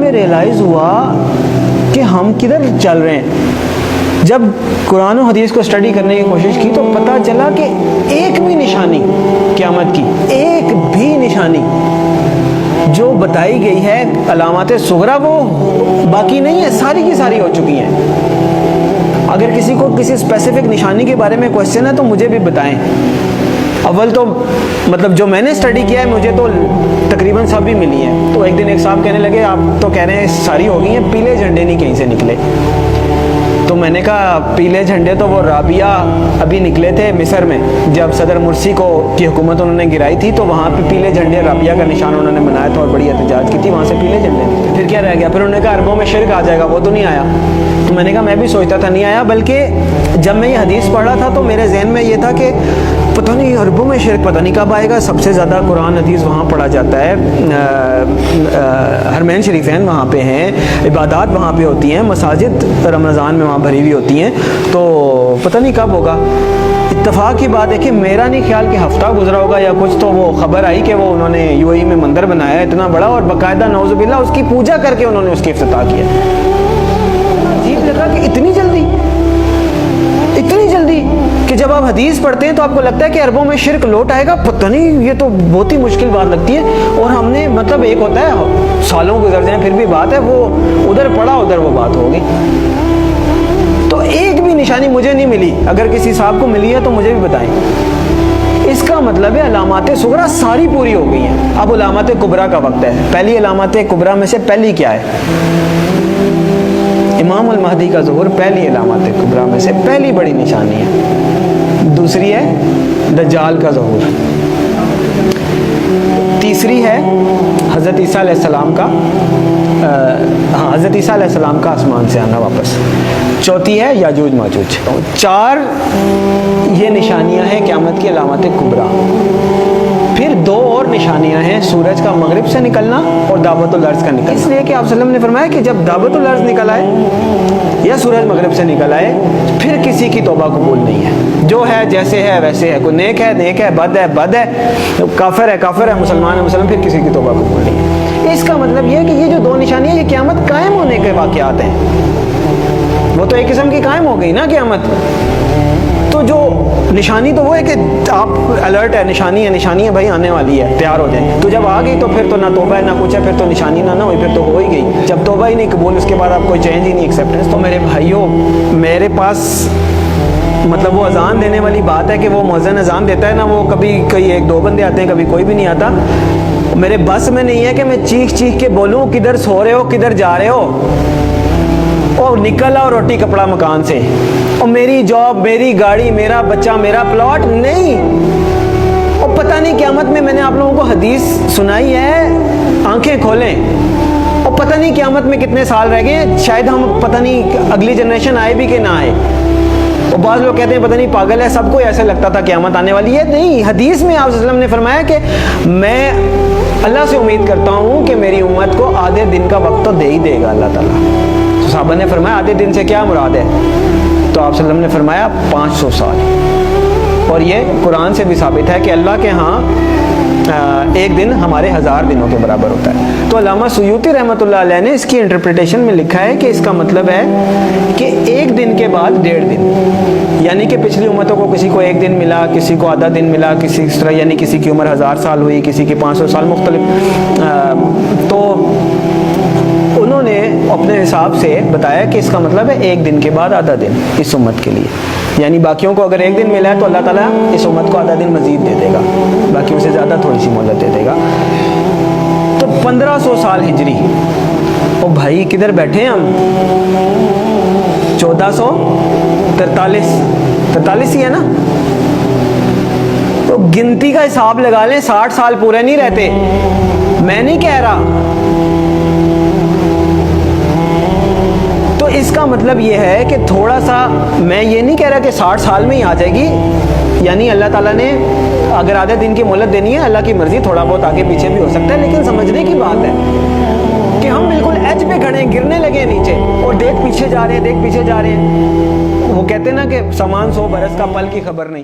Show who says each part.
Speaker 1: ہمیں ریئلائز ہوا کہ ہم کدھر چل رہے ہیں. جب قرآن و حدیث کو اسٹڈی کرنے کی کوشش کی تو پتہ چلا کہ ایک بھی نشانی قیامت کی، ایک بھی نشانی جو بتائی گئی ہے علامات صغریٰ وہ باقی نہیں ہے، ساری کی ساری ہو چکی ہیں. اگر کسی کو کسی اسپیسیفک نشانی کے بارے میں کوشچن ہے تو مجھے بھی بتائیں. اول تو مطلب جو میں نے اسٹڈی کیا ہے مجھے تو تقریباً سب بھی ملی ہیں. تو ایک دن ایک صاحب کہنے لگے آپ تو کہہ رہے ہیں ساری ہو گئی ہیں، پیلے جھنڈے نہیں کہیں سے نکلے. تو میں نے کہا پیلے جھنڈے تو وہ رابعہ ابھی نکلے تھے مصر میں، جب صدر مرسی کی حکومت انہوں نے گرائی تھی تو وہاں پہ پیلے جھنڈے رابعہ کا نشان انہوں نے بنایا تھا اور بڑی احتجاج کی تھی، وہاں سے پیلے جھنڈے نکلے. پھر کیا رہ گیا؟ پھر انہوں نے کہا عربوں میں شرک آ جائے گا، وہ تو نہیں آیا. تو میں نے کہا میں بھی سوچتا تھا نہیں آیا، بلکہ جب میں یہ حدیث پڑھ رہا تھا تو میرے ذہن میں یہ تھا کہ پتہ نہیں عربوں میں شرک پتہ نہیں کب آئے گا. سب سے زیادہ قرآن حدیث وہاں پڑھا جاتا ہے، حرمین شریفین وہاں پہ ہیں، عبادات وہاں پہ ہوتی ہیں، مساجد رمضان میں وہاں بھری ہوئی ہوتی ہیں. تو پتہ نہیں کب ہوگا. اتفاق کی بات ہے کہ میرا نہیں خیال کہ ہفتہ گزرا ہوگا یا کچھ، تو وہ خبر آئی کہ وہ انہوں نے UAE میں مندر بنایا ہے اتنا بڑا اور باقاعدہ نعوذ باللہ اس کی پوجا کر کے انہوں نے اس کی افتتاح کیا. عجیب لگا کہ اتنی جلدی کہ جب آپ حدیث پڑھتے ہیں تو آپ کو لگتا ہے کہ عربوں میں شرک لوٹ آئے گا. پتہ نہیں، یہ تو بہت ہی مشکل بات لگتی ہے. اور ہم نے مطلب ایک ہوتا ہے سالوں گزر جائیں پھر بھی بات ہے، وہ ادھر پڑھا ادھر وہ بات ہوگی. تو ایک بھی نشانی مجھے نہیں ملی. اگر کسی صاحب کو ملی ہے تو مجھے بھی بتائیں. اس کا مطلب ہے علامات صغریٰ ساری پوری ہو گئی ہیں. اب علامات کبریٰ کا وقت ہے. پہلی علامات کبریٰ میں سے پہلی کیا ہے؟ امام المہدی کا ظہور پہلی علامات کبریٰ میں سے پہلی بڑی نشانی ہے. دوسری ہے دجال کا ظہور. تیسری ہے حضرت عیسیٰ علیہ السلام کا حضرت عیسیٰ علیہ السلام کا آسمان سے آنا واپس. چوتھی ہے یاجوج ماجوج. 4 یہ نشانیاں ہیں قیامت کی علامات کبریٰ. پھر 2 اور نشانیاں ہیں، سورج کا مغرب سے نکلنا اور دعوت الارض کا نکلنا. اس لیے کہ آپ صلی اللہ علیہ وسلم نے فرمایا کہ جب دعوت الارض نکل آئے یا سورج مغرب سے نکل آئے پھر کسی کی توبہ قبول نہیں ہے. جو ہے جیسے ہے ویسے ہے، کوئی نیک ہے بد ہے کافر ہے مسلمان ہے مسلم، پھر کسی کی توبہ قبول نہیں ہے. اس کا مطلب یہ ہے کہ یہ جو 2 نشانیاں یہ قیامت قائم ہونے کے واقعات ہیں. وہ تو ایک قسم کی قائم ہو گئی نا قیامت. تو جو نشانی تو وہ ہے کہ آپ الرٹ ہے، نشانی ہے بھائی آنے والی ہے، تیار ہو جائیں. تو جب آ گئی تو پھر تو نہ توبہ ہے نہ کچھ ہے، پھر تو نشانی نہ ہوئی، پھر تو ہو ہی گئی. جب توبہ ہی نہیں قبول اس کے بعد آپ کوئی چینج ہی نہیں ایکسیپٹنس. تو میرے بھائیوں، میرے پاس مطلب وہ اذان دینے والی بات ہے کہ وہ مؤذن اذان دیتا ہے نا، وہ کبھی کوئی 1-2 بندے آتے ہیں، کبھی کوئی بھی نہیں آتا. میرے بس میں نہیں ہے کہ میں چیخ کے بولوں کدھر سو رہے ہو کدھر جا رہے ہو، اور نکل آؤ روٹی کپڑا مکان سے، اور میری جاب میری گاڑی میرا بچہ میرا پلاٹ نہیں. اور پتہ نہیں قیامت میں نے آپ لوگوں کو حدیث سنائی ہے، آنکھیں کھولیں. اور پتہ نہیں قیامت میں کتنے سال رہ گئے، شاید ہم پتہ نہیں اگلی جنریشن آئے بھی کہ نہ آئے. اور بعض لوگ کہتے ہیں پتہ نہیں پاگل ہے، سب کو ایسے لگتا تھا قیامت آنے والی ہے. نہیں، حدیث میں آپ صلی اللہ علیہ وسلم نے فرمایا کہ میں اللہ سے امید کرتا ہوں کہ میری امت کو آدھے دن کا وقت تو دے ہی دے گا اللہ تعالیٰ. تو صحابہ نے فرمایا آدھے دن سے کیا مراد ہے؟ تو آپ صلی اللہ علیہ وسلم نے فرمایا 500 سال. اور یہ قرآن سے بھی ثابت ہے کہ اللہ کے ہاں ایک دن ہمارے 1000 دنوں کے برابر ہوتا ہے. تو علامہ سیوطی رحمۃ اللہ علیہ نے اس کی انٹرپریٹیشن میں لکھا ہے کہ اس کا مطلب ہے کہ ایک دن کے بعد 1.5 دن، یعنی کہ پچھلی امتوں کو کسی کو 1 دن ملا، کسی کو آدھا دن ملا، کسی اس طرح، یعنی کسی کی عمر 1000 سال ہوئی، کسی کی 500 سال، مختلف. تو انہوں نے اپنے حساب سے بتایا کہ اس کا مطلب ہے 1 دن کے بعد آدھا دن اس امت کے لیے. یعنی باقیوں کو اگر 1 دن ملا ہے تو اللہ تعالیٰ اس امت کو آدھا دن مزید دے دے گا، باقیوں سے زیادہ تھوڑی سی مہلت دے دے گا. تو 1500 سال ہجری. او بھائی کدھر بیٹھے ہیں ہم؟ 1443 ہی ہے نا. تو گنتی کا حساب لگا لیں، 60 سال پورے نہیں رہتے. میں نہیں کہہ رہا. تو اس کا مطلب یہ ہے کہ تھوڑا سا، میں یہ نہیں کہہ رہا کہ 60 سال میں ہی آ جائے گی. یعنی اللہ تعالیٰ نے اگر آدھے دن کی مہلت دینی ہے، اللہ کی مرضی، تھوڑا بہت آگے پیچھے بھی ہو سکتا ہے. لیکن سمجھنے کی بات ہے کہ ہم بالکل ایج پہ کھڑے ہیں، گرنے لگے نیچے، اور دیکھ پیچھے جا رہے ہیں. وہ کہتے ہیں نا کہ سامان 100 برس کا، پل کی خبر نہیں.